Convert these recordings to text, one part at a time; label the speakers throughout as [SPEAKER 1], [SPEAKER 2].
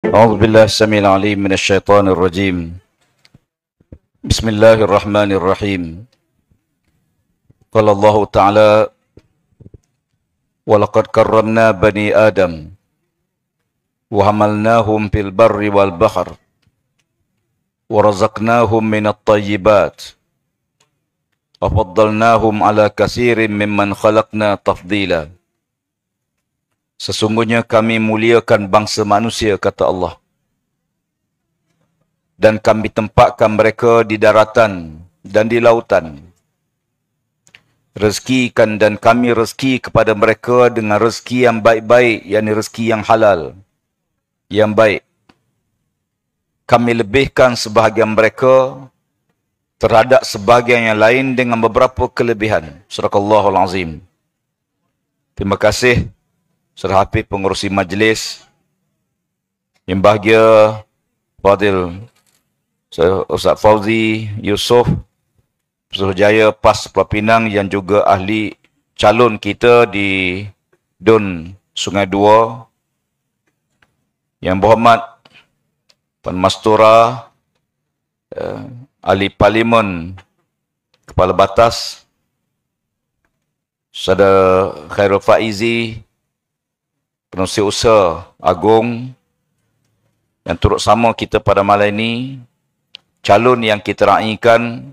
[SPEAKER 1] أعوذ بالله السميع العليم من الشيطان الرجيم. بسم الله الرحمن الرحيم. قال الله تعالى: ولقد كرمنا بني آدم وحملناهم في البر والبحر ورزقناهم من الطيبات وفضلناهم على كثير ممن خلقنا تفضيلا. Sesungguhnya kami muliakan bangsa manusia, kata Allah. Dan kami tempatkan mereka di daratan dan di lautan. Rezekikan dan kami rezeki kepada mereka dengan rezeki yang baik-baik, yakni rezeki yang halal, yang baik. Kami lebihkan sebahagian mereka terhadap sebahagian yang lain dengan beberapa kelebihan. Sadaqallahul Azim. Terima kasih Saudara Hafiz pengurusi majlis, yang bahagia Fadil Ustaz Fauzi Yusof Suruhjaya PAS Pulau Pinang, yang juga ahli calon kita di DUN Sungai Dua, yang berhormat Puan Mastura, ahli parlimen Kepala Batas, Saudara Khairul Faizi, Pengurusi Usaha Agung yang turut sama kita pada malam ini, calon yang kita raikan,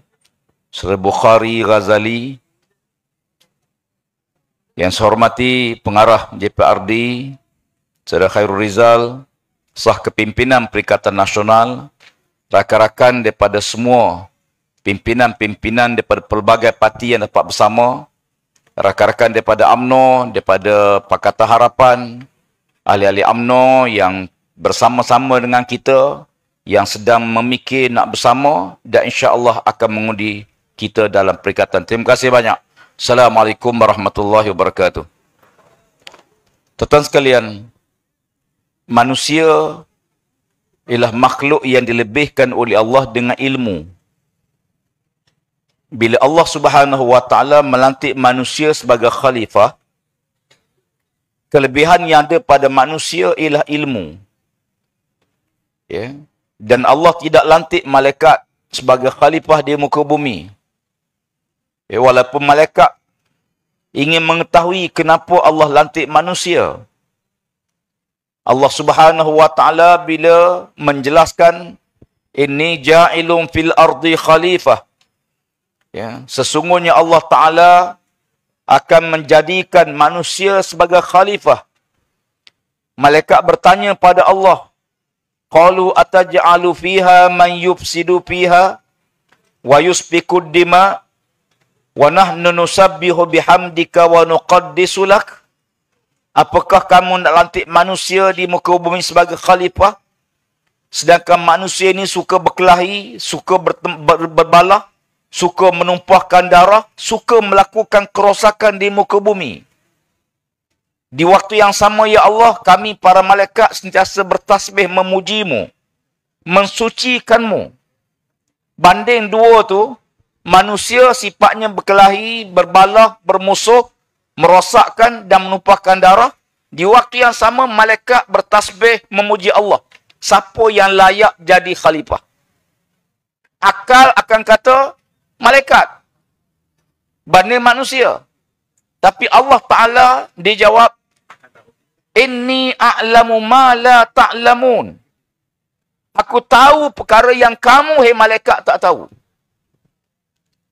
[SPEAKER 1] Saudara Bukhari Ghazali, yang saya hormati pengarah JPRD, Saudara Khairul Rizal, sah kepimpinan Perikatan Nasional, rakan-rakan daripada semua pimpinan-pimpinan daripada pelbagai parti yang dapat bersama, rakan-rakan daripada UMNO, daripada Pakatan Harapan, ahli-ahli UMNO yang bersama-sama dengan kita, yang sedang memikir nak bersama dan insya-Allah akan mengundi kita dalam perikatan. Terima kasih banyak. Assalamualaikum warahmatullahi wabarakatuh. Tuan-tuan sekalian, manusia ialah makhluk yang dilebihkan oleh Allah dengan ilmu. Bila Allah Subhanahu wa taala melantik manusia sebagai khalifah, kelebihan yang ada pada manusia ialah ilmu. Ya. Dan Allah tidak lantik malaikat sebagai khalifah di muka bumi. Ya, walaupun malaikat ingin mengetahui kenapa Allah lantik manusia, Allah Subhanahu wa taala bila menjelaskan inni ja'ilun fil ardi khalifah, ya, sesungguhnya Allah Ta'ala akan menjadikan manusia sebagai khalifah. Malaikat bertanya pada Allah, qalu ataj'alu fiha man yufsidu fiha wa yusfikud dima wa nahnu nusabbihu bihamdika wa nuqaddisu lak. Apakah kamu nak lantik manusia di muka bumi sebagai khalifah, sedangkan manusia ini suka berkelahi, suka berbalah, suka menumpahkan darah, suka melakukan kerosakan di muka bumi. Di waktu yang sama, ya Allah, kami para malaikat sentiasa bertasbih memujimu, mensucikanmu. Banding dua tu, manusia sifatnya berkelahi, berbalah, bermusuh, merosakkan dan menumpahkan darah. Di waktu yang sama, malaikat bertasbih memuji Allah. Siapa yang layak jadi khalifah? Akal akan kata malaikat banding manusia. Tapi Allah Ta'ala dijawab, inni a'lamu ma la ta'lamun. Aku tahu perkara yang kamu, hai malaikat, tak tahu.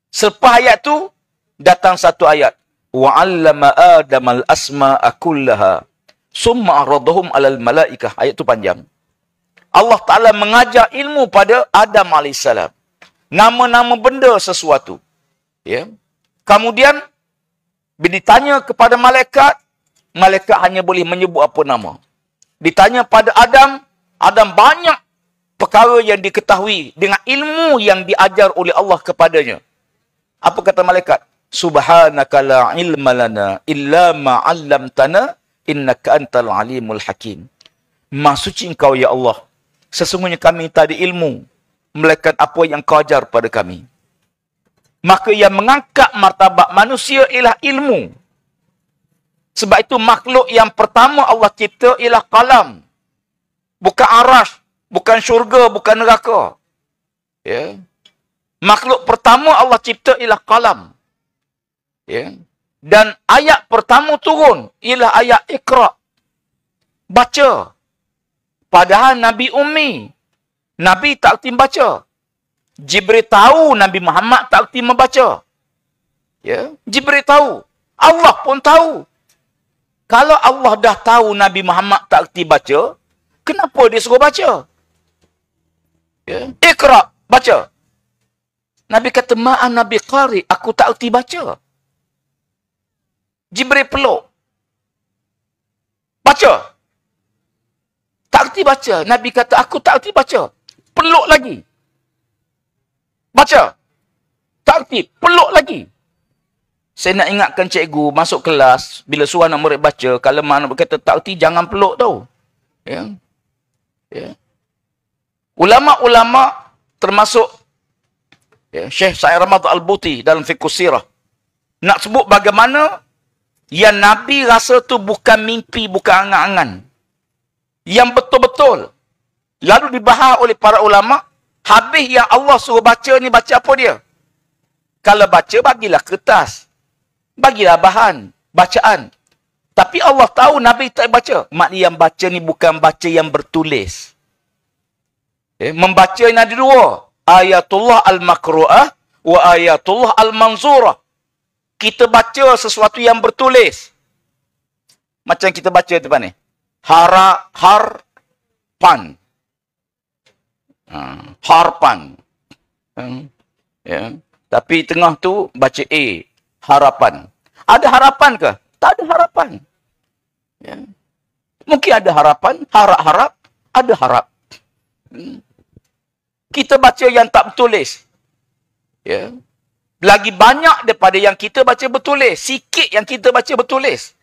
[SPEAKER 1] Selepas ayat tu, datang satu ayat. Wa 'allama Adam al-asma'a kullaha summa aradahum 'alal malaikah. Ayat tu panjang. Allah Ta'ala mengajar ilmu pada Adam AS. Nama-nama benda sesuatu. Ya. Kemudian, bila ditanya kepada malaikat, malaikat hanya boleh menyebut apa nama. Ditanya pada Adam, Adam banyak perkara yang diketahui dengan ilmu yang diajar oleh Allah kepadanya. Apa kata malaikat? Subhanaka la ilma lana illa ma 'allamtana innaka antal alimul hakim. Maha suci engkau ya Allah. Sesungguhnya kami tak ada ilmu melainkan apa yang kau ajar pada kami. Maka yang mengangkat martabat manusia ialah ilmu. Sebab itu makhluk yang pertama Allah cipta ialah kalam. bukan arash, bukan syurga, bukan neraka. Ya. Makhluk pertama Allah cipta ialah kalam. Ya. Dan ayat pertama turun ialah ayat Iqra. Baca. Padahal Nabi Ummi. Nabi tak erti baca. Jibril tahu Nabi Muhammad tak erti membaca. Ya. Jibril tahu. Allah pun tahu. Kalau Allah dah tahu Nabi Muhammad tak erti baca, kenapa dia suruh baca? Ya. Iqra, baca. Nabi kata, ma'an Nabi qari, aku tak erti baca. Jibril peluk. Baca. Tak erti baca. Nabi kata, aku tak erti baca. Peluk lagi. Baca. Tak erti. Peluk lagi. Saya nak ingatkan cikgu, masuk kelas, bila suruh anak murid baca, kalau mana berkata tak erti, jangan peluk tau. Ya. Ya. Ulama-ulama termasuk ya, Syekh Sa'id Ramad Al-Buti dalam Fiqh Sirah nak sebut bagaimana yang Nabi rasa tu bukan mimpi, bukan angan-angan. Yang betul-betul. Lalu dibahas oleh para ulama, habis yang Allah suruh baca ni, baca apa dia? Kalau baca, bagilah kertas. Bagilah bahan, bacaan. Tapi Allah tahu Nabi tak baca. Maknanya yang baca ni bukan baca yang bertulis. Membaca ni ada dua. Ayatullah al-makru'ah wa ayatullah al-manzurah. Kita baca sesuatu yang bertulis. Macam kita baca depan ni. Harpan. Harpan. Ya. Tapi tengah tu baca A. Harapan. Ada harapan ke? Tak ada harapan. Ya. Mungkin ada harapan. Harap-harap. Ada harap. Kita baca yang tak bertulis. Ya. Lagi banyak daripada yang kita baca bertulis. Sikit yang kita baca bertulis.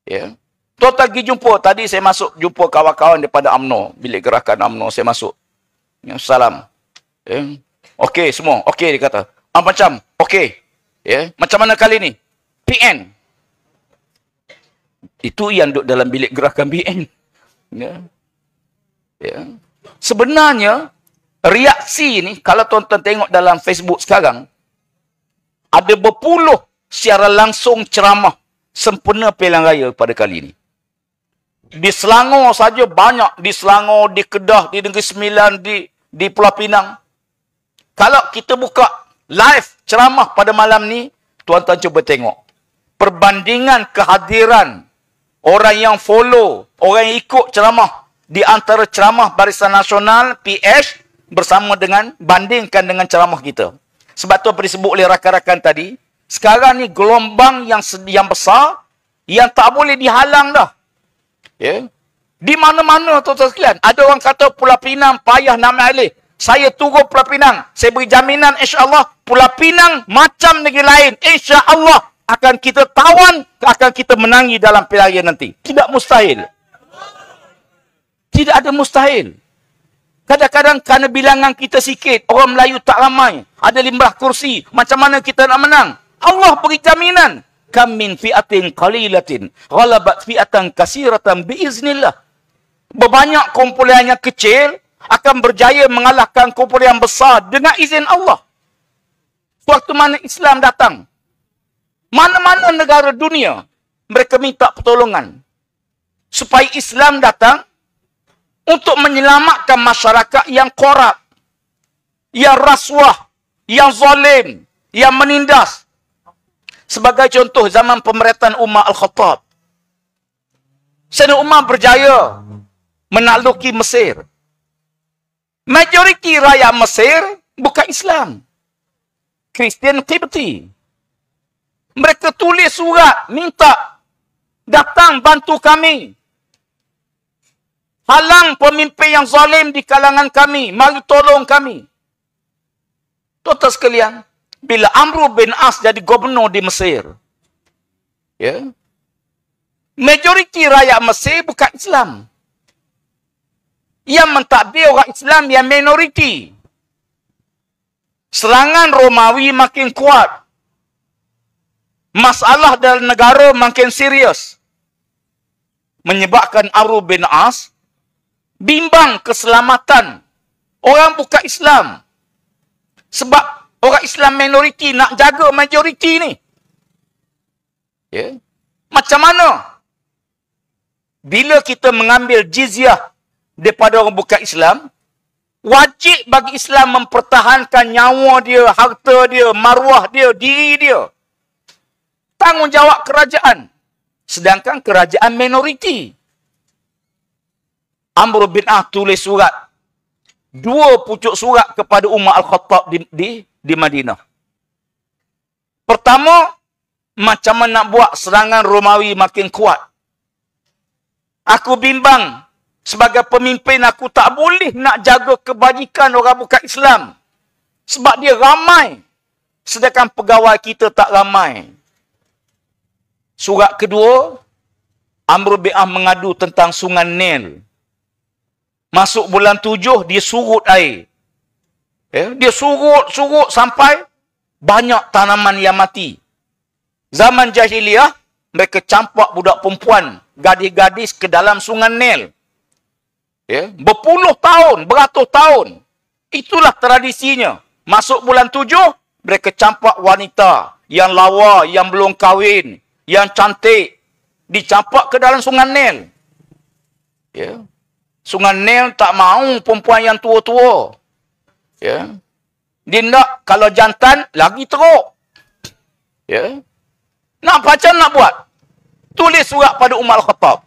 [SPEAKER 1] Ya. Tuan-tuan pergi jumpa. Tadi saya masuk jumpa kawan-kawan daripada UMNO. Bilik gerakan UMNO saya masuk. Ya, salam. Ya. Okey semua. Okey dia kata. Macam. Okey. Ya. Macam mana kali ni? PN. Itu yang duduk dalam bilik gerakan PN. Ya. Ya. Sebenarnya, reaksi ni, kalau tuan-tuan tengok dalam Facebook sekarang, ada berpuluh secara langsung ceramah sempena pilihan raya pada kali ini. Di Selangor saja banyak. Di Selangor, di Kedah, di Negeri Sembilan, di Pulau Pinang. Kalau kita buka live ceramah pada malam ni, tuan-tuan cuba tengok. Perbandingan kehadiran orang yang follow, orang yang ikut ceramah di antara ceramah Barisan Nasional, PH, bersama dengan, bandingkan dengan ceramah kita. Sebab tu apa disebut oleh rakan-rakan tadi, sekarang ni gelombang yang besar, yang tak boleh dihalang dah. Ya. Di mana-mana tuan-tuan sekalian. Ada orang kata Pulau Pinang payah nak ambil alih. Saya turun Pulau Pinang. Saya beri jaminan insya-Allah Pulau Pinang macam negeri lain. Insya-Allah akan kita tawan, akan kita menangi dalam pilihan raya nanti. Tidak mustahil. Tidak ada mustahil. Kadang-kadang kerana bilangan kita sikit, orang Melayu tak ramai, ada 15 kursi, macam mana kita nak menang? Allah beri jaminan. Kam min fi'atin qalilatin ghalabat fi'atan katsiratan biiznillah. Berbanyak kumpulan yang kecil akan berjaya mengalahkan kumpulan yang besar dengan izin Allah. Waktu mana Islam datang, mana-mana negara dunia mereka minta pertolongan supaya Islam datang untuk menyelamatkan masyarakat yang korup, yang rasuah, yang zalim, yang menindas. Sebagai contoh, zaman pemerintahan Umar Al-Khattab, Sayyidina Umar berjaya menakluki Mesir. Majoriti rakyat Mesir bukan Islam. Kristian Qibti. Mereka tulis surat, minta, datang bantu kami. Halang pemimpin yang zalim di kalangan kami. Mari tolong kami. Tuan-tuan sekalian, bila Amr bin As jadi gubernur di Mesir, ya, majoriti rakyat Mesir bukan Islam. Yang mentadbir orang Islam yang minoriti. Serangan Romawi makin kuat. Masalah dalam negara makin serius. Menyebabkan Amr bin As bimbang keselamatan orang bukan Islam. Sebab orang Islam minoriti nak jaga majoriti ni. Ya. Macam mana? Bila kita mengambil jizyah daripada orang bukan Islam, wajib bagi Islam mempertahankan nyawa dia, harta dia, maruah dia, diri dia. Tanggungjawab kerajaan. Sedangkan kerajaan minoriti. Amr bin As tulis surat. 2 pucuk surat kepada Umar Al-Khattab di Madinah. Pertama, macam mana nak buat serangan Romawi makin kuat. Aku bimbang. Sebagai pemimpin, aku tak boleh nak jaga kebajikan orang bukan Islam. Sebab dia ramai. Sedangkan pegawai kita tak ramai. Surat kedua, Amr bin As mengadu tentang sungai Nil. Masuk bulan 7, dia surut air. Dia surut sampai banyak tanaman yang mati. Zaman jahiliah, mereka campak budak perempuan, gadis-gadis ke dalam sungai Nil. Berpuluh tahun, beratus tahun. Itulah tradisinya. Masuk bulan 7, mereka campak wanita yang lawa, yang belum kahwin, yang cantik, dicampak ke dalam sungai Nil. Sungai Nil tak mahu perempuan yang tua-tua. Dia nak, kalau jantan, lagi teruk. Nak macam nak buat? Tulis surat pada Umar Al-Khattab.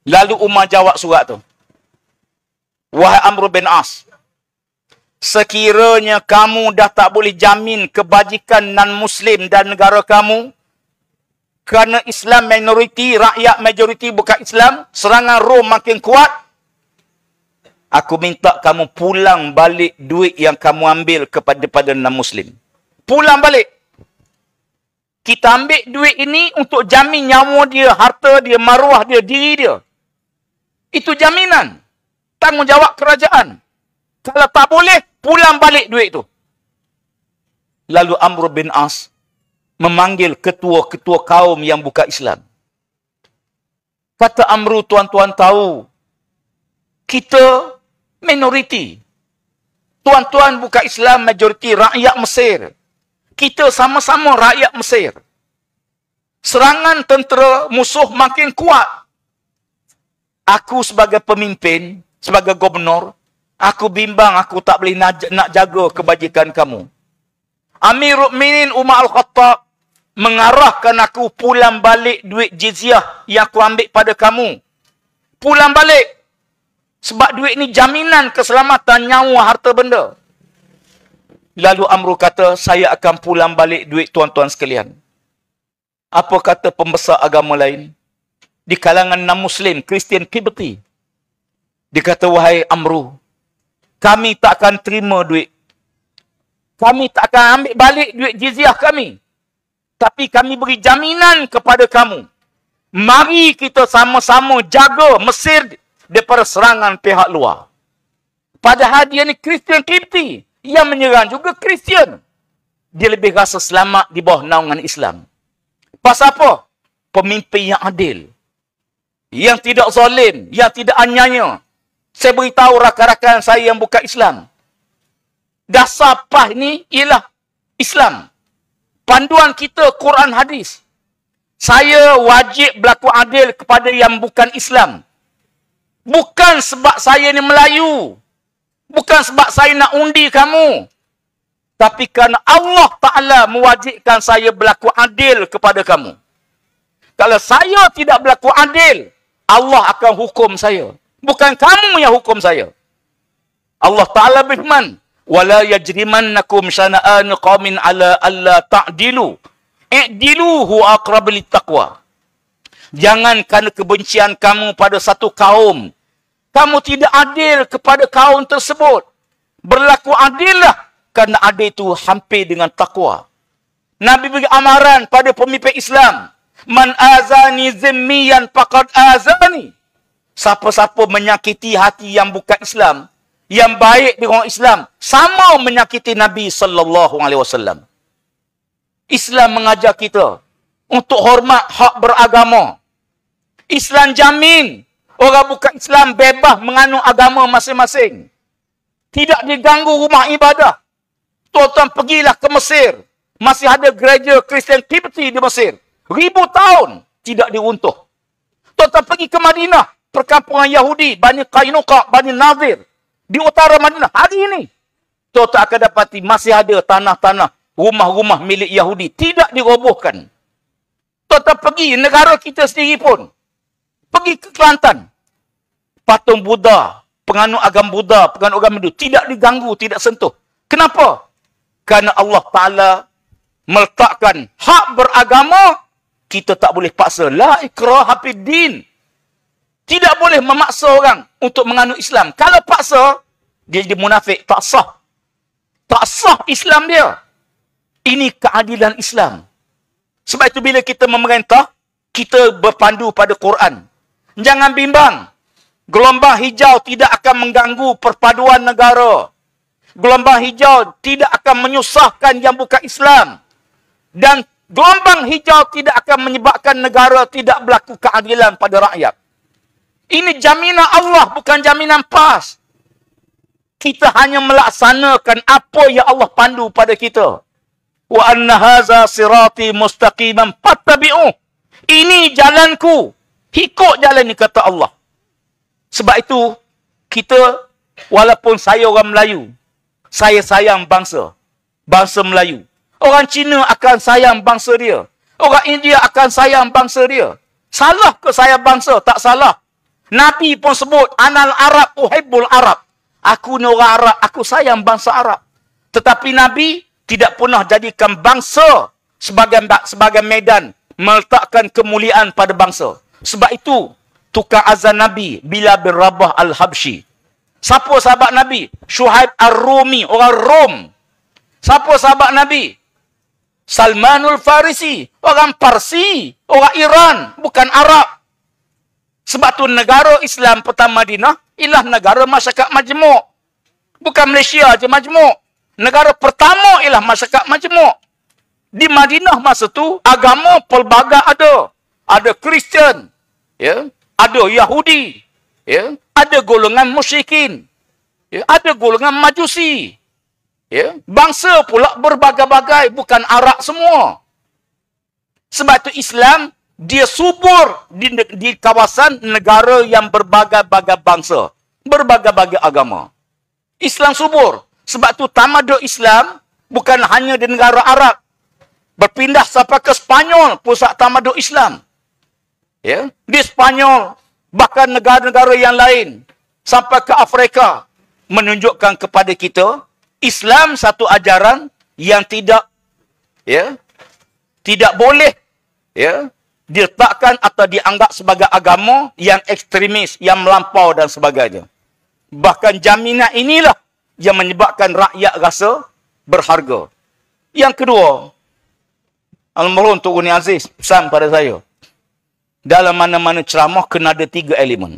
[SPEAKER 1] Lalu Umar jawab surat tu. Wahai Amr bin As, sekiranya kamu dah tak boleh jamin kebajikan non-Muslim dan negara kamu, kerana Islam minoriti, rakyat majoriti bukan Islam, serangan Rom makin kuat, aku minta kamu pulang balik duit yang kamu ambil kepada non-Muslim. Pulang balik. Kita ambil duit ini untuk jamin nyawa dia, harta dia, maruah dia, diri dia. Itu jaminan. Tanggungjawab kerajaan. Kalau tak boleh, pulang balik duit tu. Lalu Amr bin As memanggil ketua-ketua kaum yang bukan Islam. Kata Amru, tuan-tuan tahu, kita minoriti. Tuan-tuan bukan Islam, majoriti rakyat Mesir. Kita sama-sama rakyat Mesir. Serangan tentera musuh makin kuat. Aku sebagai pemimpin, sebagai gubernur, aku bimbang aku tak boleh nak jaga kebajikan kamu. Amirul Mukminin Umar Al-Khattab mengarahkan aku pulang balik duit jizyah yang aku ambil pada kamu. Pulang balik. Sebab duit ni jaminan keselamatan nyawa harta benda. Lalu Amru kata, saya akan pulang balik duit tuan-tuan sekalian. Apa kata pembesar agama lain? Di kalangan non-Muslim, Kristian Kibti. Dia kata, wahai Amru, kami tak akan terima duit. Kami tak akan ambil balik duit jizyah kami. Tapi kami beri jaminan kepada kamu. Mari kita sama-sama jaga Mesir daripada serangan pihak luar. Padahal dia ni Kristian Kibti. Yang menyerang juga Kristian. Dia lebih rasa selamat di bawah naungan Islam. Pasal apa? Pemimpin yang adil. Yang tidak zalim. Yang tidak anyaya. Saya beritahu rakan-rakan saya yang bukan Islam. Dasar PAH ni ialah Islam. Panduan kita Quran hadis. Saya wajib berlaku adil kepada yang bukan Islam. Bukan sebab saya ni Melayu. Bukan sebab saya nak undi kamu. Tapi kerana Allah Ta'ala mewajibkan saya berlaku adil kepada kamu. Kalau saya tidak berlaku adil, Allah akan hukum saya. Bukan kamu yang hukum saya. Allah Ta'ala berfirman, وَلَا يَجْرِمَنَّكُمْ شَنَآنُ قَوْمٍ عَلَىٰ أَلَّا تَعْدِلُوا اعْدِلُوا هُوَ أَقْرَبُ لِلتَّقْوَى. Jangan kerana kebencian kamu pada satu kaum, kamu tidak adil kepada kaum tersebut. Berlaku adillah, kerana adil itu hampir dengan takwa. Nabi beri amaran pada pemimpin Islam. Man azani zimmiyan faqad azani. Siapa-siapa menyakiti hati yang bukan Islam, yang baik di orang Islam, sama menyakiti Nabi SAW. Islam mengajar kita untuk hormat hak beragama. Islam jamin Orang bukan Islam bebas menganut agama masing-masing. Tidak diganggu rumah ibadah. Tuan-tuan pergilah ke Mesir. Masih ada gereja Christian Liberty di Mesir. 1000 tahun tidak diruntuh. Tuan-tuan pergi ke Madinah. Perkampungan Yahudi, Bani Qainuqa, Bani Nadir. Di utara Madinah. Hari ini. Tuan-tuan akan dapati masih ada tanah-tanah, rumah-rumah milik Yahudi. Tidak dirobohkan. Tuan-tuan pergi negara kita sendiri pun. Pergi ke Kelantan. Patung Buddha, penganut agama Buddha, penganut agama Hindu. Tidak diganggu, tidak sentuh. Kenapa? Kerana Allah Ta'ala meletakkan hak beragama, kita tak boleh paksa. La ikraha fid din. Tidak boleh memaksa orang untuk menganut Islam. Kalau paksa, dia jadi munafik. Tak sah. Tak sah Islam dia. Ini keadilan Islam. Sebab itu bila kita memerintah, kita berpandu pada Quran. Jangan bimbang. Gelombang hijau tidak akan mengganggu perpaduan negara. Gelombang hijau tidak akan menyusahkan yang bukan Islam. Dan gelombang hijau tidak akan menyebabkan negara tidak berlaku keadilan pada rakyat. Ini jaminan Allah, bukan jaminan PAS. Kita hanya melaksanakan apa yang Allah pandu pada kita. Wa anna haza sirati mustaqiman fattabi'uh. Ini jalanku. Ikut jalan ni, kata Allah. Sebab itu, kita, walaupun saya orang Melayu, saya sayang bangsa. Bangsa Melayu. Orang Cina akan sayang bangsa dia. Orang India akan sayang bangsa dia. Salah ke saya bangsa? Tak salah. Nabi pun sebut, Anal Arab uhibbul Arab. Aku ni orang Arab, aku sayang bangsa Arab. Tetapi Nabi tidak pernah jadikan bangsa sebagai medan meletakkan kemuliaan pada bangsa. Sebab itu, tukang azan Nabi, Bilal bin Rabah Al-Habsyi. Siapa sahabat Nabi? Syuhaib Ar-Rumi, orang Rom. Siapa sahabat Nabi? Salmanul Farisi, orang Parsi, orang Iran, bukan Arab. Sebab tu negara Islam pertama Madinah ialah negara masyarakat majmuk. Bukan Malaysia je majmuk. Negara pertama ialah masyarakat majmuk. Di Madinah masa tu agama pelbagai ada. Ada Kristian, ya, ada Yahudi, ya, ada golongan musyrikin, ya, ada golongan Majusi. Ya, bangsa pula berbagai-bagai, bukan Arab semua. Sebab itu Islam dia subur di kawasan negara yang berbagai-bagai bangsa, berbagai-bagai agama. Islam subur. Sebab itu tamadun Islam bukan hanya di negara Arab. Berpindah sampai ke Spanyol, pusat tamadun Islam. Ya, di Spanyol, bahkan negara-negara yang lain, sampai ke Afrika, menunjukkan kepada kita Islam satu ajaran yang tidak, ya, tidak boleh, ya, diletakkan atau dianggap sebagai agama yang ekstremis, yang melampau dan sebagainya. Bahkan jaminan inilah yang menyebabkan rakyat rasa berharga. Yang kedua, Al-Marhum Tun Guni Aziz pesan pada saya, dalam mana-mana ceramah kena ada 3 elemen.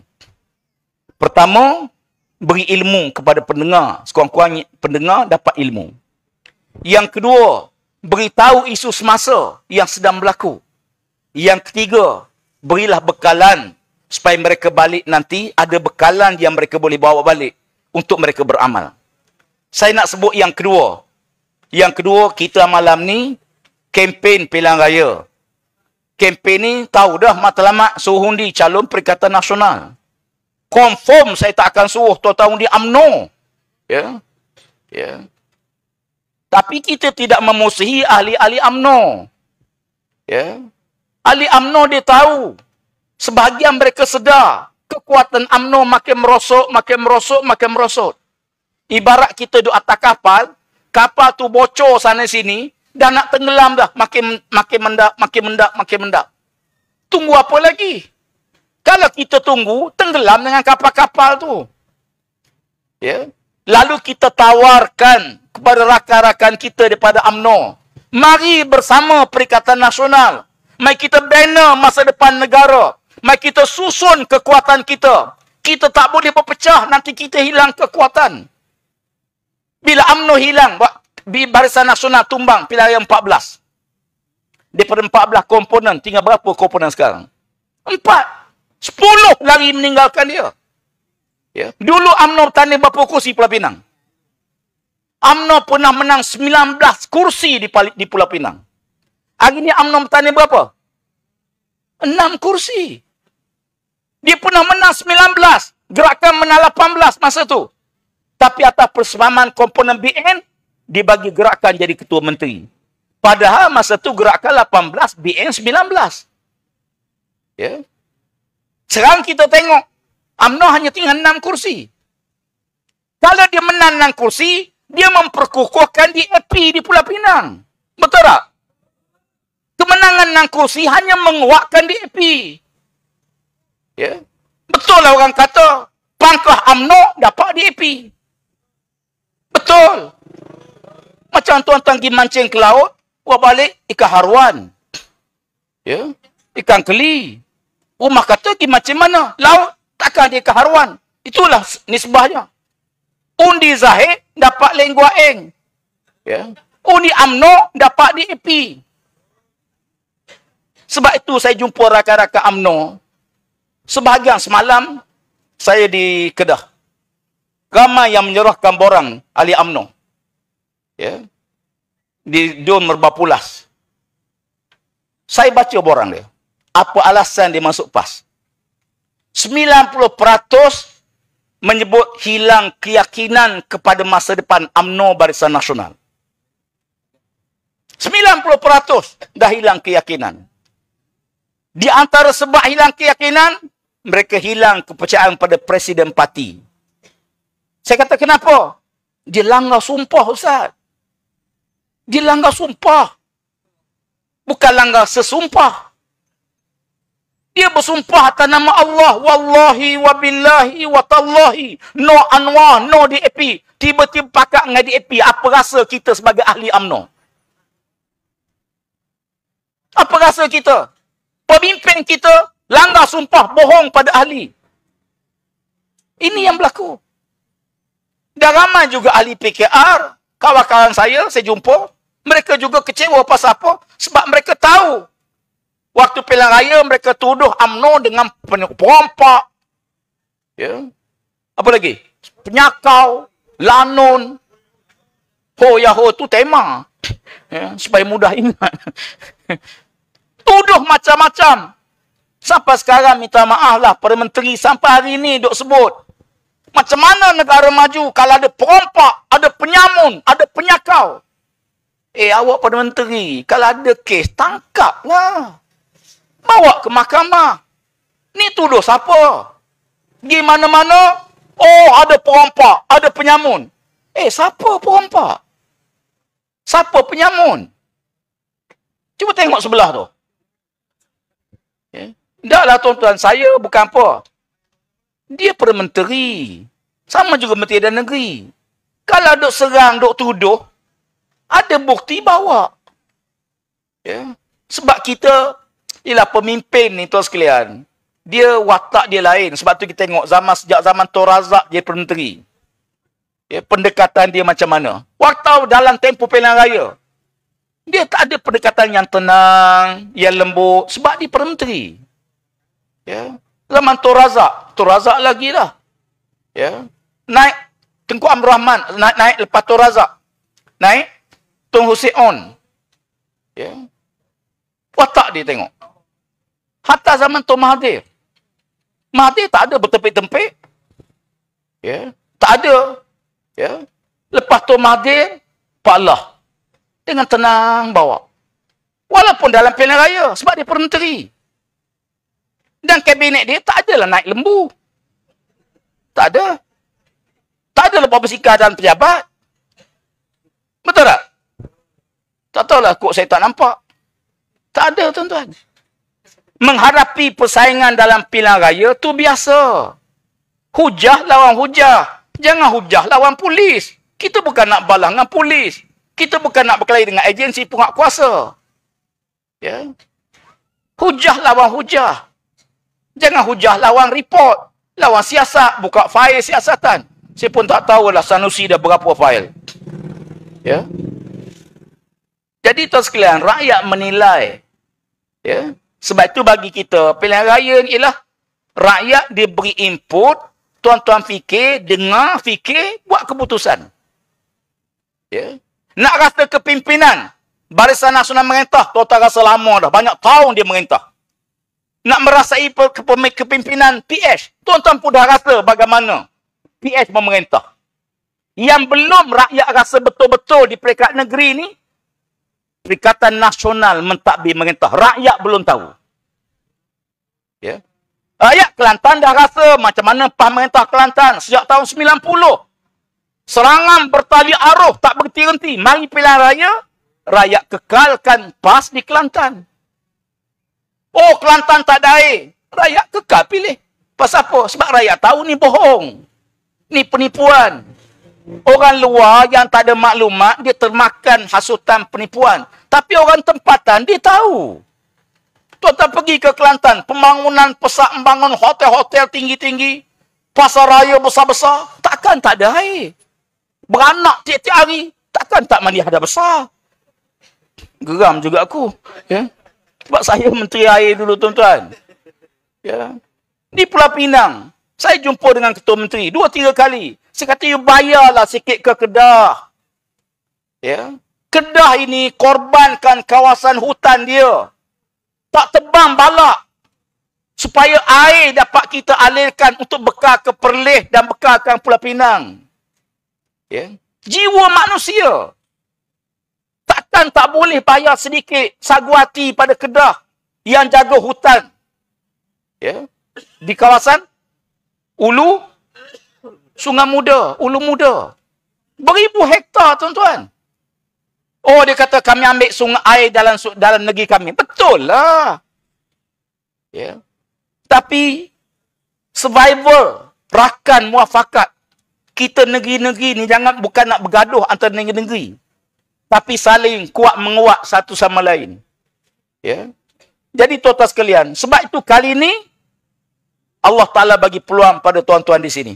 [SPEAKER 1] Pertama, beri ilmu kepada pendengar. Sekurang-kurangnya pendengar dapat ilmu. Yang kedua, beritahu isu semasa yang sedang berlaku. Yang ketiga, berilah bekalan supaya mereka balik nanti ada bekalan yang mereka boleh bawa balik untuk mereka beramal. Saya nak sebut yang kedua. Yang kedua, kita malam ni kempen pilihan raya. Kempen ni tahu dah matlamat suruh undi calon Perikatan Nasional. Confirm saya tak akan suruh tuan-tuan undi UMNO. Ya. Ya. Tapi kita tidak memusuhi ahli-ahli UMNO. Ya. Ahli UMNO dia tahu. Sebahagian mereka sedar kekuatan UMNO makin merosot, makin merosot, makin merosot. Ibarat kita duduk atas kapal, kapal tu bocor sana sini, dah nak tenggelam dah, makin mendap, makin mendap, makin mendap. Tunggu apa lagi? Kalau kita tunggu, tenggelam dengan kapal-kapal tu. Ya. Lalu kita tawarkan kepada rakan-rakan kita daripada UMNO, mari bersama Perikatan Nasional. Mari kita bina masa depan negara. Mari kita susun kekuatan kita. Kita tak boleh berpecah, nanti kita hilang kekuatan. Bila UMNO hilang, Barisan Nasional tumbang pilihan raya 14. Daripada 14 komponen, tinggal berapa komponen sekarang? 4. 10 lari meninggalkan dia. Ya. Dulu UMNO bertanding berapa kursi Pulau Pinang? UMNO pernah menang 19 kursi di Pulau Pinang. Hari ini UMNO bertanding berapa? 6 kursi. Dia pernah menang 19. Gerakan menang 18 masa tu. Tapi atas persamaan komponen BN, dia bagi gerakan jadi ketua menteri. Padahal masa tu gerakan 18, BN 19. Ya. Sekarang kita tengok, UMNO hanya tinggal 6 kursi. Kalau dia menang 6 kursi, dia memperkukuhkan DAP di Pulau Pinang. Betul tak? Kemenangan 6 kursi hanya menguatkan DAP. Ya. Betul lah orang kata, pangkah UMNO dapat DAP. Betul. Macam tuan-tuan pergi mancing ke laut, buat balik ikan haruan. Ya. Ikan keli. Rumah kata pergi macam mana? Laut, takkan dia ikan haruan. Itulah nisbahnya. Undi Zahid dapat Lengguaeng. Ya. Undi UMNO dapat DAP. Sebab itu saya jumpa rakan-rakan UMNO. Sebahagian semalam, saya di Kedah. Ramai yang menyerahkan borang ahli UMNO. Ya. Di Dun Merbapulas. Saya baca borang dia. Apa alasan dia masuk PAS? 90% menyebut hilang keyakinan kepada masa depan UMNO Barisan Nasional. 90% dah hilang keyakinan. Di antara sebab hilang keyakinan, mereka hilang kepercayaan pada Presiden Parti. Saya kata, kenapa? Dia langgar sumpah, Ustaz. Dia langgar sumpah. Bukan langgar sesumpah. Dia bersumpah atas nama Allah. Wallahi wa billahi wa tallahi. No Anwar, no DAP. Tiba-tiba pakat dengan DAP. Apa rasa kita sebagai ahli UMNO? Apa rasa kita? Pemimpin kita langgar sumpah bohong pada ahli. Ini yang berlaku. Dan ramai juga ahli PKR, kawan-kawan saya jumpa, mereka juga kecewa pasal apa? Sebab mereka tahu waktu pilihan raya mereka tuduh UMNO dengan perompak. Ya. Apa lagi? Penyakau, lanun. Ho ya ho tu tema. Ya, supaya mudah ingat. Tuduh macam-macam. Sampai sekarang minta maaf lah para menteri sampai hari ini duk sebut. Macam mana negara maju kalau ada perompak, ada penyamun, ada penyakau? Awak pada menteri, kalau ada kes, tangkaplah. Bawa ke mahkamah. Ni tuduh siapa? Pergi mana-mana, oh ada perompak, ada penyamun. Siapa perompak? Siapa penyamun? Cuba tengok sebelah tu. Taklah tuan-tuan, saya bukan apa. Dia Perdana Menteri. Sama juga Menteri Dalam Negeri. Kalau duk serang, duk tuduh, ada bukti bawa. Ya. Sebab kita, ialah pemimpin ni tuan sekalian, dia watak dia lain. Sebab tu kita tengok sejak zaman Tun Razak dia Perdana Menteri. Ya, pendekatan dia macam mana. Waktu dalam tempoh pilihan raya, dia tak ada pendekatan yang tenang, yang lembut. Sebab dia Perdana Menteri. Ya. Zaman Tun Razak lagi lah. Ya. Naik Tengku Abdul Rahman, naik lepas Tun Razak. Naik Tun Hussein On. Ya. Watak dia tengok. Hatta zaman Tun Mahathir. Mahathir tak ada bertepik-tempik. Ya. Tak ada. Ya. Lepas Tun Mahathir, Pak Allah. Dengan tenang bawa. Walaupun dalam pilihan raya. Sebab dia Perdana Menteri. Dan kabinet dia tak adalah naik lembu. Tak ada. Tak ada lepas bersikap dan pejabat. Betul tak? Tak tahulah, kok saya tak nampak. Tak ada, tuan-tuan. Menghadapi persaingan dalam pilihan raya, tu biasa. Hujah lawan hujah. Jangan hujah lawan polis. Kita bukan nak balas dengan polis. Kita bukan nak berkelahi dengan agensi penguatkuasa. Ya. Hujah lawan hujah. Jangan hujah lawan report. Lawan siasat. Buka fail siasatan. Saya pun tak tahulah Sanusi dah berapa fail. Ya. Jadi tuan sekalian, rakyat menilai. Ya. Sebab itu bagi kita, pilihan raya ni ialah Rakyat diberi input, tuan-tuan fikir, dengar, fikir, buat keputusan. Ya. Nak rasa kepimpinan, Barisan Nasional merintah, tuan-tuan rasa lama dah. Banyak tahun dia merintah. Nak merasai kepimpinan PH, tuan-tuan pun dah rasa bagaimana PH memerintah. Yang belum rakyat rasa betul-betul di peringkat negeri ni, Perikatan Nasional mentadbir merintah. Rakyat belum tahu. Ya. Rakyat Kelantan dah rasa macam mana pemerintah Kelantan sejak tahun 90. Serangan bertali arus tak berhenti-henti. Mari pilihan raya, rakyat kekalkan PAS di Kelantan. Oh, Kelantan tak ada air. Rakyat kekal pilih. Pasal apa? Sebab rakyat tahu ni bohong. Ni penipuan. Orang luar yang tak ada maklumat, dia termakan hasutan penipuan. Tapi orang tempatan, dia tahu. Tuan-tuan pergi ke Kelantan, pembangunan pesat membangun hotel-hotel tinggi-tinggi, pasar raya besar-besar, takkan tak ada air. Beranak tiap-tiap hari, takkan tak mandi hada besar. Geram juga aku. Ya. Sebab saya menteri air dulu, tuan-tuan. Ya. Di Pulau Pinang, saya jumpa dengan Ketua Menteri 2-3 kali. Saya kata, you bayarlah sikit ke Kedah. Ya. Kedah ini korbankan kawasan hutan dia. Tak tebang balak. Supaya air dapat kita alirkan untuk bekal ke Perlis dan bekalkan Pulau Pinang. Ya. Jiwa manusia. Takkan tak boleh bayar sedikit sagu hati pada Kedah yang jaga hutan. Ya. Di kawasan Sungai Muda, Ulu Muda. Beribu hektar, tuan-tuan. Oh, dia kata kami ambil sungai air dalam negeri kami. Betul lah. Ya. Tapi, survival, rakan, muafakat. Kita negeri-negeri ni bukan nak bergaduh antara negeri-negeri. Tapi saling kuat menguat satu sama lain. Ya. Jadi, tuan-tuan sekalian, sebab itu kali ini, Allah Ta'ala bagi peluang pada tuan-tuan di sini.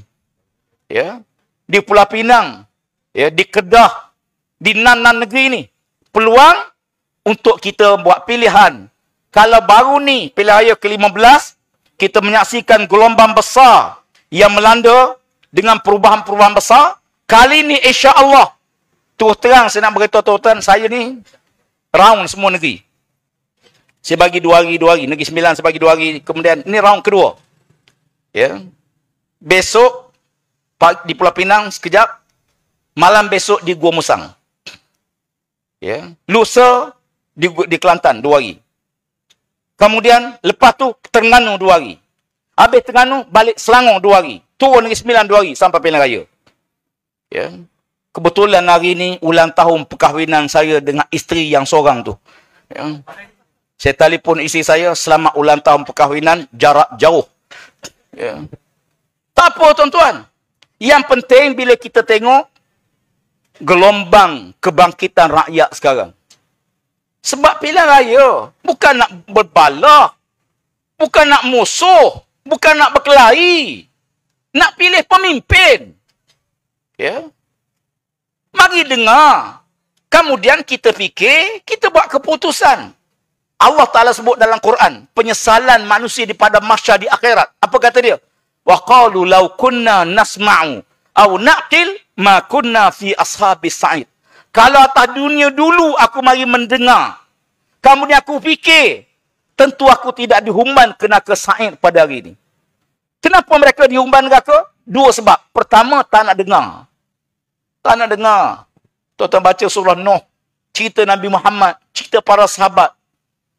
[SPEAKER 1] Ya, di Pulau Pinang, ya, di Kedah, di nan-nan negeri ni, peluang untuk kita buat pilihan. Kalau baru ni, pilihan raya ke-15, kita menyaksikan gelombang besar yang melanda dengan perubahan-perubahan besar. Kali ni, insya-Allah, terus terang saya nak beritahu tuan-tuan, saya ni round semua negeri. Saya bagi 2 hari, Negeri Sembilan saya bagi 2 hari, kemudian ini round kedua. Ya. Besok di Pulau Pinang sekejap, malam besok di Gua Musang. Ya. Lusa di Kelantan 2 hari. Kemudian lepas tu Terengganu 2 hari. Habis Terengganu balik Selangor 2 hari. Turun Negeri Sembilan 2 hari sampai pilihan raya. Ya. Kebetulan hari ni ulang tahun perkahwinan saya dengan isteri yang seorang tu. Ya. Saya telefon isteri saya, selamat ulang tahun perkahwinan jarak jauh. Ya. Tak apa, tuan-tuan. Yang penting bila kita tengok gelombang kebangkitan rakyat sekarang. Sebab pilihan raya bukan nak berbalah, bukan nak musuh, bukan nak berkelahi. Nak pilih pemimpin. Ya. Mari dengar. Kemudian kita fikir, kita buat keputusan. Allah Ta'ala sebut dalam Quran, penyesalan manusia di pada mahsyar di akhirat. Apa kata dia? Wa qalu law kunna nasma'u aw naqil ma kunna fi ashabis sa'id. Kalau atas dunia dulu aku mari mendengar, kemudian aku fikir, tentu aku tidak dihumban ke neraka sa'id pada hari ini. Kenapa mereka dihumban neraka? 2 sebab. Pertama, tak nak dengar. Tak nak dengar. Tuan-tuan baca surah Nuh, cerita Nabi Muhammad, cerita para sahabat.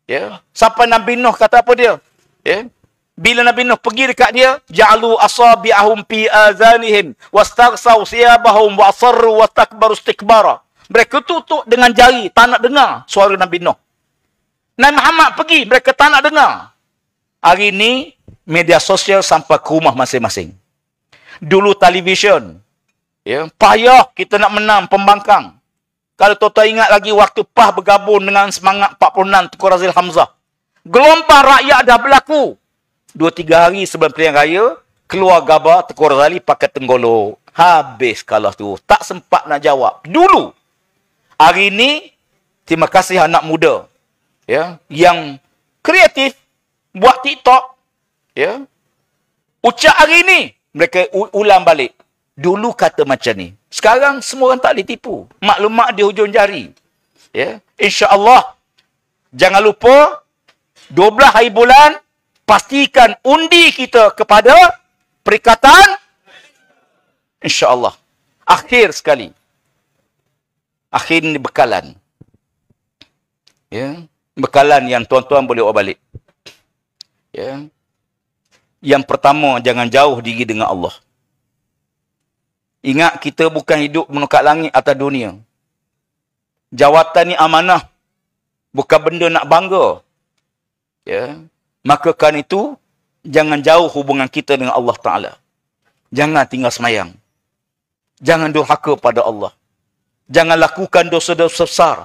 [SPEAKER 1] Ya. Sampai Nabi Nuh kata apa dia? Ya. Bila Nabi Nuh pergi dekat dia, ja'alu asabi'ahum fi azanihim wastaghsaw siyabahum wa asarru wastakbaru istikbara. Mereka tutup dengan jari, tak nak dengar suara Nabi Nuh. Nabi Muhammad pergi, mereka tak nak dengar. Hari ini media sosial sampai ke rumah masing-masing. Dulu televisyen, ya, payah kita nak menang pembangkang. Kalau tuan-tuan ingat lagi waktu PAH bergabung dengan semangat 46 Tengku Razil Hamzah. Gelombang rakyat dah berlaku. 2-3 hari sebelum pilihan raya, keluar gambar Tengku Razali pakai tenggolok. Habis kalah tu. Tak sempat nak jawab. Dulu. Hari ini, terima kasih anak muda. Ya, yang kreatif, buat TikTok. Ya. Ucap hari ni, mereka ulang balik. Dulu kata macam ni. Sekarang semua orang tak boleh tipu. Maklumat di hujung jari. Ya, insya-Allah. Jangan lupa 12 hari bulan pastikan undi kita kepada Perikatan insya-Allah. Akhir sekali. Akhir ni bekalan. Ya, bekalan yang tuan-tuan boleh bawa balik. Ya. Yang pertama, jangan jauh diri dengan Allah. Ingat kita bukan hidup menukar langit atas dunia. Jawatan ni amanah. Bukan benda nak bangga. Ya. Maka kan itu, jangan jauh hubungan kita dengan Allah Ta'ala. Jangan tinggal semayang. Jangan durhaka pada Allah. Jangan lakukan dosa-dosa besar.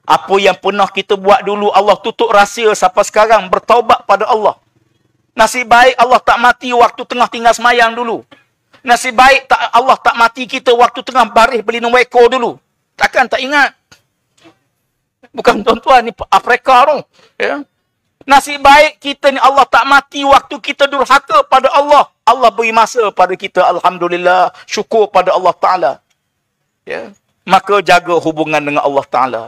[SPEAKER 1] Apa yang pernah kita buat dulu, Allah tutup rahsia sampai sekarang. Bertaubat pada Allah. Nasib baik Allah tak mati waktu tengah tinggal semayang dulu. Nasib baik Allah tak mati kita waktu tengah baris beli nombor ekor dulu. Takkan tak ingat? Bukan tuan-tuan, ni Afrika tu. Ya. Nasib baik kita ni Allah tak mati waktu kita durhaka pada Allah. Allah beri masa pada kita. Alhamdulillah. Syukur pada Allah Ta'ala. Ya. Maka jaga hubungan dengan Allah Ta'ala.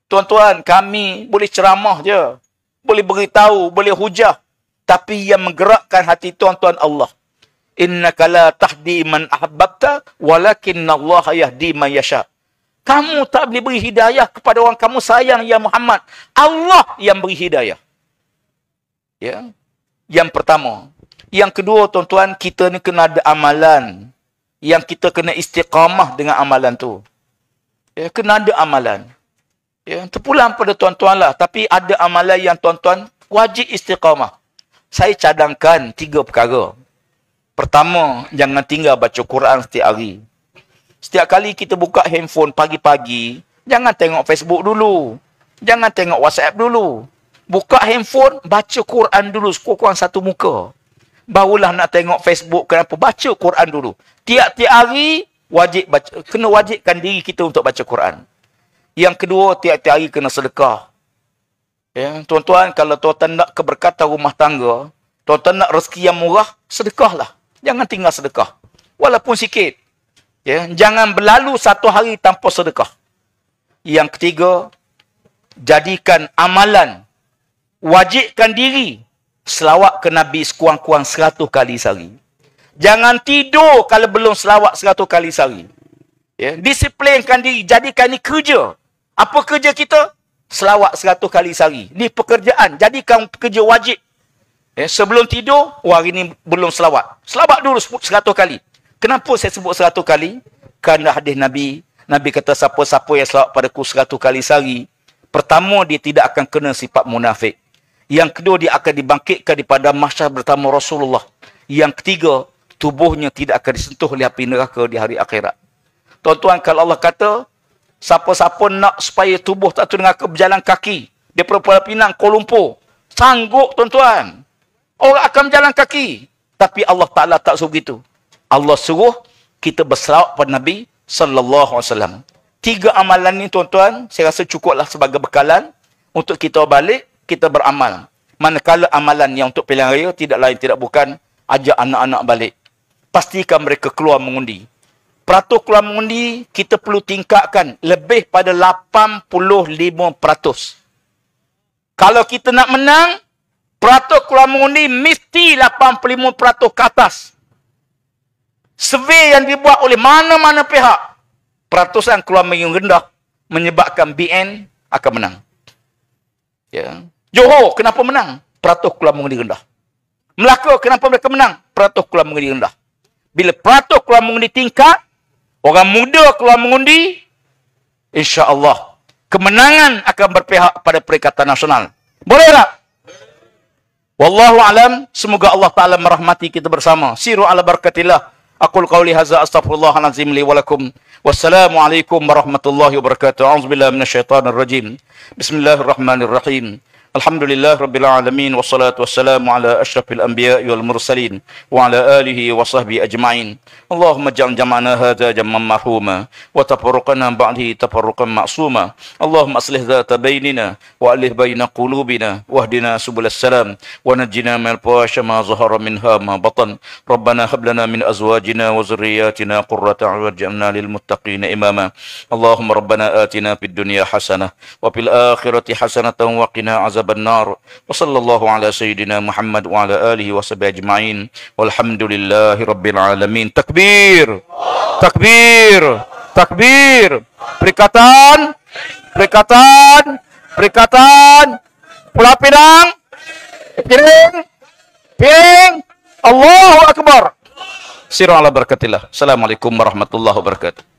[SPEAKER 1] Tuan-tuan, kami boleh ceramah je. Boleh beritahu, boleh hujah. Tapi yang menggerakkan hati tuan-tuan Allah. Innaka la tahdi man ahbabta walakinna Allah yahdi man yasha. Kamu tak boleh beri hidayah kepada orang kamu sayang ya Muhammad. Allah yang beri hidayah. Ya. Yang pertama. Yang kedua tuan-tuan, kita ni kena ada amalan. Yang kita kena istiqamah dengan amalan tu. Ya, kena ada amalan. Ya, terpulang pada tuan-tuan lah. Tapi ada amalan yang tuan-tuan wajib istiqamah. Saya cadangkan 3 perkara. Pertama, jangan tinggal baca Quran setiap hari. Setiap kali kita buka handphone pagi-pagi, jangan tengok Facebook dulu. Jangan tengok WhatsApp dulu. Buka handphone, baca Quran dulu. Sekurang-kurang 1 muka. Barulah nak tengok Facebook. Kenapa? Baca Quran dulu. Tiap-tiap hari, wajib baca. Kena wajibkan diri kita untuk baca Quran. Yang kedua, tiap-tiap hari kena sedekah. Ya, tuan-tuan, kalau tuan-tuan nak keberkatan rumah tangga, tuan-tuan nak rezeki yang murah, sedekahlah. Jangan tinggal sedekah. Walaupun sikit. Ya, jangan berlalu 1 hari tanpa sedekah. Yang ketiga, jadikan amalan. Wajibkan diri. Selawat ke Nabi sekurang-kurang 100 kali sehari. Jangan tidur kalau belum selawat 100 kali sehari. Ya, disiplinkan diri. Jadikan ini kerja. Apa kerja kita? Selawat 100 kali sehari. Ini pekerjaan. Jadikan kerja wajib. Ya, sebelum tidur, hari ini belum selawat. Selawat dulu 100 kali. Kenapa saya sebut 100 kali? Kerana hadis Nabi. Nabi kata siapa-siapa yang selawat padaku 100 kali sehari. Pertama, dia tidak akan kena sifat munafik. Yang kedua, dia akan dibangkitkan daripada mahsyar bersama Rasulullah. Yang ketiga, tubuhnya tidak akan disentuh oleh api neraka di hari akhirat. Tuan-tuan, kalau Allah kata, siapa-siapa nak supaya tubuh tak neraka berjalan kaki. Daripada Pulau Pinang, Kuala Lumpur. Sanggup, tuan-tuan. Orang akan berjalan kaki. Tapi Allah Ta'ala tak suruh begitu. Allah suruh kita berselawat pada Nabi sallallahu alaihi wasallam. 3 amalan ni tuan-tuan, saya rasa cukuplah sebagai bekalan untuk kita balik, kita beramal. Manakala amalan yang untuk pilihan raya tidak lain tidak bukan ajak anak-anak balik. Pastikan mereka keluar mengundi. Peratus keluar mengundi kita perlu tingkatkan lebih pada 85%. Kalau kita nak menang, peratus keluar mengundi mesti 85% ke atas. Survey yang dibuat oleh mana-mana pihak, peratusan keluar yang rendah menyebabkan BN akan menang. Ya. Johor, kenapa menang? Peratus keluar mengundi rendah. Melaka, kenapa mereka menang? Peratus keluar mengundi rendah. Bila peratus keluar mengundi tingkat, orang muda keluar mengundi, insya-Allah kemenangan akan berpihak pada Perikatan Nasional. Boleh tak? Wallahu alam, semoga Allah Ta'ala merahmati kita bersama. Siru ala barakatillah. Aqul qawli hadza astaghfirullahalazim li wa lakum. Wassalamualaikum warahmatullahi wabarakatuh. A'udzubillahi minasyaitonir rajim. Bismillahirrahmanirrahim. Alhamdulillah Rabbil Alamin. Wassalatu wassalamu ala ashrafil anbiya wal mursalin. Wa ala alihi wa sahbihi ajma'in. Allahumma ja'al jama'ana hadha jam'an marhuma. Wa tafarruqana ba'dihi tafarruqan ma'suma. Allahumma aslih dhata bainina. Wa alih baina qulubina. Wahdina subulas salam. Wa najjina minal fawahsyi ma zahara minha ma batan. Rabbana hab lana min azwajina wa zurriyyatina qurrata a'yun waj'alna lil muttaqina imama. Allahumma rabbana atina fid dunya hasanah wa fil akhirati hasanatan wa qina azabannar. Wa sallallahu ala sayyidina Muhammad wa ala alihi wa sahbihi ajma'in. Walhamdulillahi rabbil alamin. Takbir. Takbir. Takbir. Perikatan. Perikatan. Perikatan. Pulau Pinang. Piring. Piring. Allahu Akbar. Sirah ala barakatillah. Assalamualaikum warahmatullahi wabarakatuh.